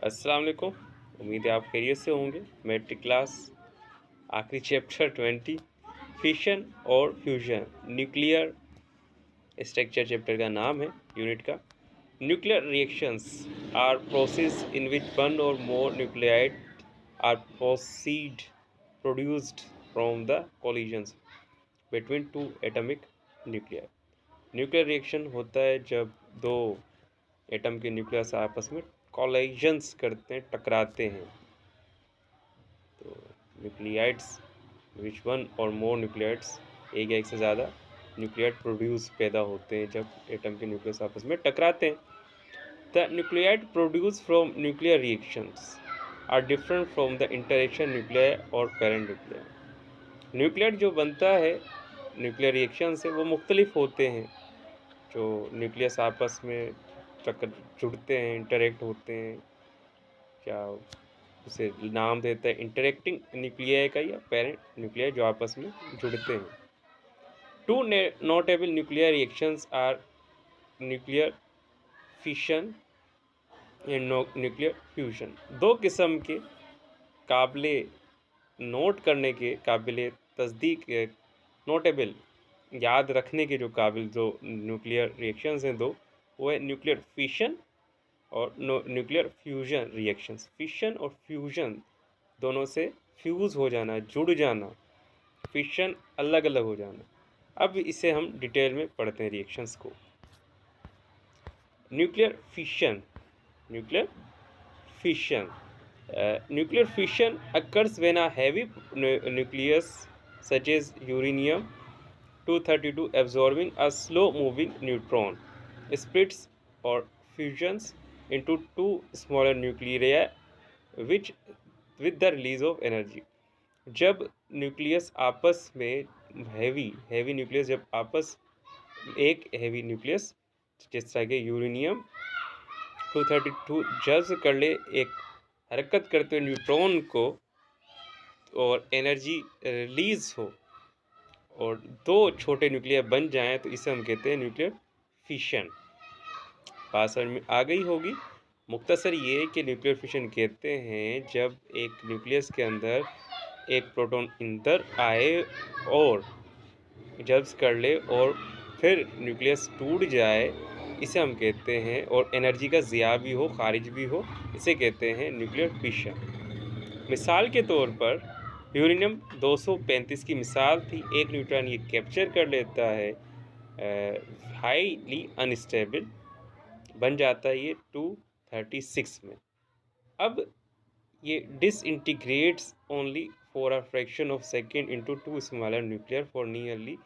अस्सलाम वालेकुम। उम्मीद है आप खैरियत से होंगे। मैट्रिक क्लास आखिरी चैप्टर 20 फिशन और फ्यूजन न्यूक्लियर स्ट्रक्चर चैप्टर का नाम है यूनिट का। Nuclear reactions are process in which one or more nuclide are produced from the collisions between two atomic nuclear. Nuclear reaction होता है जब दो एटम के न्यूक्लियस आपस में कोलिजन्स करते हैं, टकराते हैं। तो nuclides which one or more nuclides, एक या एक से ज़्यादा न्यूक्लियाइड प्रोड्यूस पैदा होते हैं जब एटम के न्यूक्लियस आपस में टकराते हैं। The nuclide produce from nuclear reactions are different from the interaction nuclear और पेरेंट न्यूक्लियर। न्यूक्लियाइड जो बनता है न्यूक्लियर रिएक्शन से वो मुख्तलिफ होते हैं। जो न्यूक्लियस आपस में जुड़ते हैं, इंटरेक्ट होते हैं, क्या उसे नाम देता है इंटरेक्टिंग न्यूक्लियाई का या पेरेंट न्यूक्लियाई, जो आपस में जुड़ते हैं। Two notable nuclear reactions are nuclear fission and nuclear fusion. दो किस्म के काबिले नोट करने के, काबिले तस्दीक, नोटेबल याद रखने के जो काबिल जो न्यूक्लियर रिएक्शंस हैं दो, वो है न्यूक्लियर फिशन और न्यूक्लियर फ्यूजन रिएक्शंस। फिशन और फ्यूजन दोनों से फ्यूज़ हो जाना, जुड़ जाना, फिशन अलग अलग हो जाना। अब इसे हम डिटेल में पढ़ते हैं रिएक्शंस को। Nuclear fission, nuclear fission nuclear fission occurs when a heavy nucleus such as uranium 232 absorbing a slow moving neutron splits or fusions into two smaller nuclei which with the release of energy। जब nucleus आपस में heavy nucleus जब आपस एक heavy nucleus जिस तरह के uranium 232 जज्ब कर ले एक हरकत करते हुए न्यूट्रॉन को और एनर्जी रिलीज हो और दो छोटे न्यूक्लियर बन जाएं, तो इसे हम कहते हैं न्यूक्लियर फिशन। बात समझ में आ गई होगी। मुख्तसर ये कि न्यूक्लियर फिशन कहते हैं जब एक न्यूक्लियस के अंदर एक प्रोटॉन अंदर आए और जब्स कर ले और फिर न्यूक्लियस टूट जाए, इसे हम कहते हैं, और एनर्जी का ज़िया भी हो, खारिज भी हो, इसे कहते हैं न्यूक्लियर फिशन। मिसाल के तौर पर यूरेनियम 235 की मिसाल थी। एक न्यूट्रॉन ये कैप्चर कर लेता है, हाईली अनस्टेबल बन जाता है ये 236 में। अब ये डिसइंटीग्रेट्स only for a fraction of second into two smaller nuclear for nearly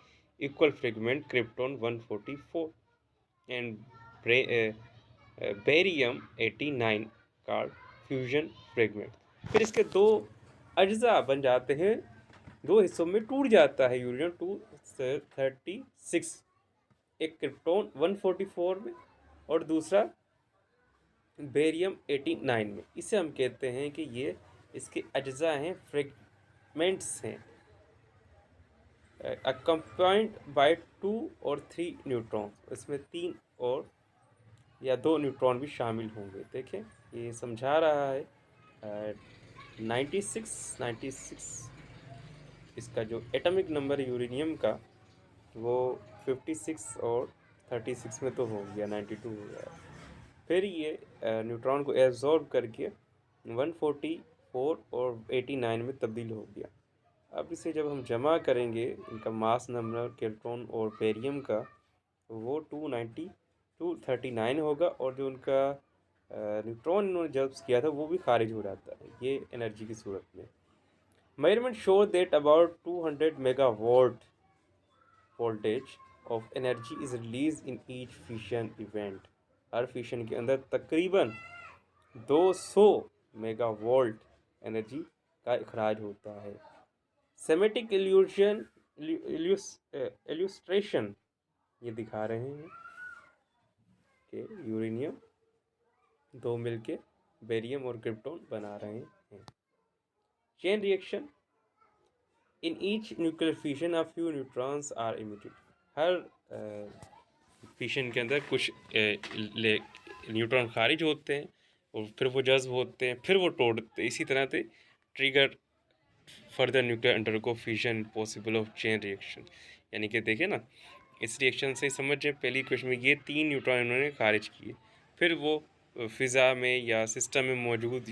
equal fragment krypton 144 and barium 89 card fusion fragment. फिर इसके दो अज्जा बन जाते हैं, दो हिस्सों में टूट जाता है यूरेनियम 236, एक क्रिप्टॉन 144 में और दूसरा बेरियम 89 में। इसे हम कहते हैं कि ये इसके अज्जा हैं, फ्रेगमेंट्स हैं, अकम्पाइंड बाय 2 और 3 न्यूट्रॉन। इसमें 3 और या 2 न्यूट्रॉन भी शामिल होंगे। देखें ये समझा रहा है 96 इसका जो एटॉमिक नंबर यूरेनियम का वो 56 और 36 में तो हो गया, 92 हो गया। फिर ये न्यूट्रॉन को एब्जॉर्ब करके 144 और 89 में तब्दील हो गया। अब इसे जब हम जमा करेंगे, इनका मास नंबर केल्ट्रॉन और बेरियम का, तो वो 239 होगा, और जो उनका न्यूट्रॉन इन्होंने जब किया था वो भी खारिज हो जाता है ये एनर्जी की सूरत में। Measurement show that about 200 megawatt voltage of energy is release in each fission event. Her fission के अंदर तकरीबन 200 मेगावोल्ट एनर्जी का इखराज होता है। सेमेटिक इल्यूस्ट्रेशन ये दिखा रहे हैं कि यूरेनियम दो मिलके बेरियम और क्रिप्टॉन बना रहे हैं। Chain reaction in each nuclear fission a few neutrons are emitted. हर फिशन के अंदर कुछ न्यूट्रॉन खारिज होते हैं, और फिर वो जज्ब होते हैं, फिर वो तोड़ते हैं। इसी तरह से trigger further nuclear undergo fission possible of chain reaction. यानी कि देखिए ना, इस रिएक्शन से समझ पहली क्वेश्चन में ये 3 न्यूट्रॉन इन्होंने खारिज किए, फिर वो फिज़ा में या सिस्टम में मौजूद